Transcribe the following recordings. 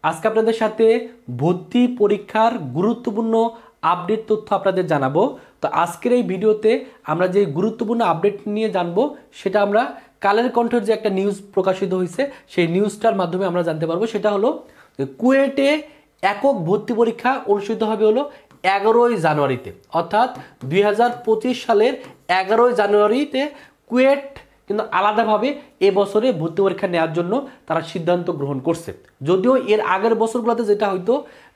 আজকে আপনাদের সাথে ভর্তি পরীক্ষার গুরুত্বপূর্ণ আপডেট তথ্য আপনাদের জানাবো। তো আজকের এই ভিডিওতে আমরা যে গুরুত্বপূর্ণ আপডেট নিয়ে জানবো সেটা আমরা কালের কণ্ঠের যে একটা নিউজ প্রকাশিত হয়েছে সেই নিউজটার মাধ্যমে আমরা জানতে পারবো। সেটা হলো কুয়েটে একক ভর্তি পরীক্ষা অনুষ্ঠিত হবে হলো 11ই জানুয়ারিতে, অর্থাৎ 2025 সালের 11ই জানুয়ারিতে কুয়েট কিন্তু আলাদাভাবে এবছরে ভর্তি পরীক্ষা নেওয়ার জন্য তারা সিদ্ধান্ত গ্রহণ করছে। যদিও এর আগের বছরগুলোতে যেটা হয়তো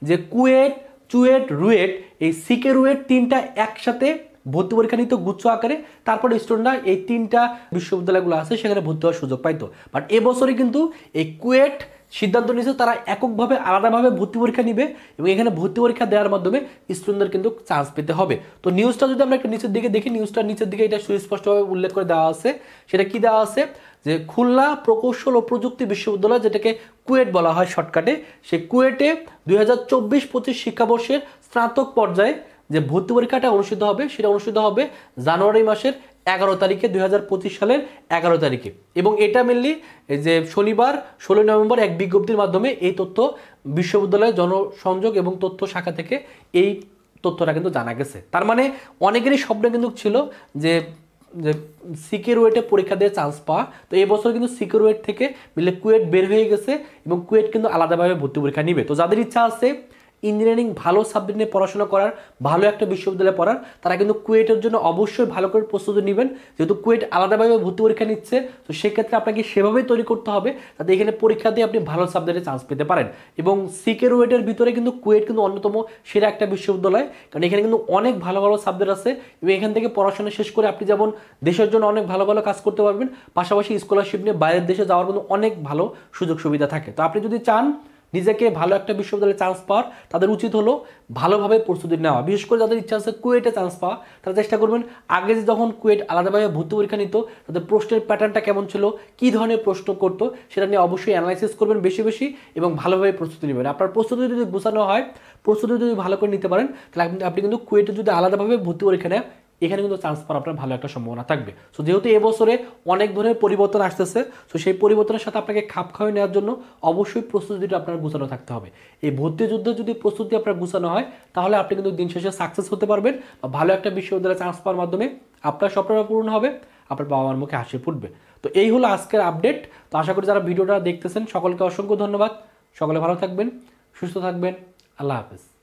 যে কুয়েট, চুয়েট, রুয়েট, এই সিকে রুয়েট তিনটা একসাথে ভর্তি পরীক্ষা নিত গুচ্ছ আকারে, তারপরে স্টুডেন্টরা এই তিনটা বিশ্ববিদ্যালয়গুলো আছে সেখানে ভর্তি হওয়ার সুযোগ পাইতো। বাট এবছরে কিন্তু এই কুয়েট সিদ্ধান্ত নিয়েছে তারা এককভাবে আলাদাভাবে ভর্তি পরীক্ষা নিবে এবং এখানে ভর্তি পরীক্ষা দেওয়ার মাধ্যমে স্টুডেন্টদের কিন্তু চান্স পেতে হবে। তো নিউজটা যদি আমরা একটা নিচের দিকে দেখি, নিউজটার নিচের দিকে এটা সুস্পষ্টভাবে উল্লেখ করে দেওয়া আছে। সেটা কি দেওয়া আছে যে খুলনা প্রকৌশল ও প্রযুক্তি বিশ্ববিদ্যালয়, যেটাকে কুয়েট বলা হয় শর্টকাটে, সেই কুয়েটে 2024-25 শিক্ষাবর্ষের স্নাতক পর্যায়ে যে ভর্তি পরীক্ষাটা অনুষ্ঠিত হবে সেটা অনুষ্ঠিত হবে জানুয়ারি মাসের 11 তারিখে, 2025 সালের 11 তারিখে। এবং এটা মেনলি যে শনিবার 16 নভেম্বর এক বিজ্ঞপ্তির মাধ্যমে এই তথ্য বিশ্ববিদ্যালয়ের জনসংযোগ এবং তথ্য শাখা থেকে এই তথ্যটা কিন্তু জানা গেছে। তার মানে অনেকেরই স্বপ্ন কিন্তু ছিল যে সিকে রুয়েটে পরীক্ষা দিয়ে চান্স পাওয়া। তো এই বছর কিন্তু সিকে রুয়েট থেকে মিলে কুয়েট বের হয়ে গেছে এবং কুয়েট কিন্তু আলাদাভাবে ভর্তি পরীক্ষা নিবে। তো যাদের ইচ্ছা আছে ইঞ্জিনিয়ারিং ভালো সাবজেক্ট নিয়ে পড়াশোনা করার, ভালো একটা বিশ্ববিদ্যালয়ে পড়ার, তারা কিন্তু কুয়েটের জন্য অবশ্যই ভালো করে প্রস্তুতি নেবেন। যেহেতু কুয়েট আলাদাভাবে ভর্তি পরীক্ষা নিচ্ছে, তো সেক্ষেত্রে আপনাকে সেভাবেই তৈরি করতে হবে যাতে এখানে পরীক্ষা দিয়ে আপনি ভালো সাবজেক্টে চান্স পেতে পারেন। এবং সিকে রুয়েটের ভিতরে কিন্তু কুয়েট কিন্তু অন্যতম সেরা একটা বিশ্ববিদ্যালয়, কারণ এখানে কিন্তু অনেক ভালো ভালো সাবজেক্ট আছে এবং এখান থেকে পড়াশোনা শেষ করে আপনি যেমন দেশের জন্য অনেক ভালো ভালো কাজ করতে পারবেন, পাশাপাশি স্কলারশিপ নিয়ে বাইরের দেশে যাওয়ার কিন্তু অনেক ভালো সুযোগ সুবিধা থাকে। তো আপনি যদি চান নিজেকে ভালো একটা বিশ্ববিদ্যালয়ে চান্স পাওয়ার, তাদের উচিত হলো ভালোভাবে প্রস্তুতি নেওয়া। বিশেষ করে যাদের ইচ্ছা আছে কুয়েটে চান্স পাওয়া, তারা চেষ্টা করবেন আগে যে যখন কুয়েট আলাদাভাবে ভর্তি পরীক্ষা নিত তাদের প্রশ্নের প্যাটার্নটা কেমন ছিল, কী ধরনের প্রশ্ন করতো, সেটা নিয়ে অবশ্যই অ্যানালাইসিস করবেন বেশি বেশি এবং ভালোভাবে প্রস্তুতি নেবেন। আপনার প্রস্তুতি যদি গোছানো হয়, প্রস্তুতি যদি ভালো করে নিতে পারেন, তাহলে আপনি কিন্তু কুয়েটে যদি আলাদাভাবে ভর্তি পরীক্ষা নেয় এখানে কিন্তু চান্স পাওয়ার আপনার ভালো একটা সম্ভাবনা থাকবে। সো যেহেতু এবছরে অনেক ধরনের পরিবর্তন আসতেছে, সো সেই পরিবর্তনের সাথে আপনাকে খাপ খাওয়িয়ে নেওয়ার জন্য অবশ্যই প্রস্তুতিটা আপনার গুছানো থাকতে হবে। এই ভর্তি যুদ্ধে যদি প্রস্তুতি আপনার গুছানো হয়, তাহলে আপনি কিন্তু দিন শেষে সাকসেস হতে পারবেন বা ভালো একটা বিশ্ববিদ্যালয়ে চান্স পাওয়ার মাধ্যমে আপনার স্বপ্নটা পূরণ হবে, আপনার বাবা মার মুখে হাসি ফুটবে। তো এই হলো আজকের আপডেট। তো আশা করি যারা ভিডিওটা দেখতেছেন সকলকে অসংখ্য ধন্যবাদ। সকলে ভালো থাকবেন, সুস্থ থাকবেন। আল্লাহ হাফেজ।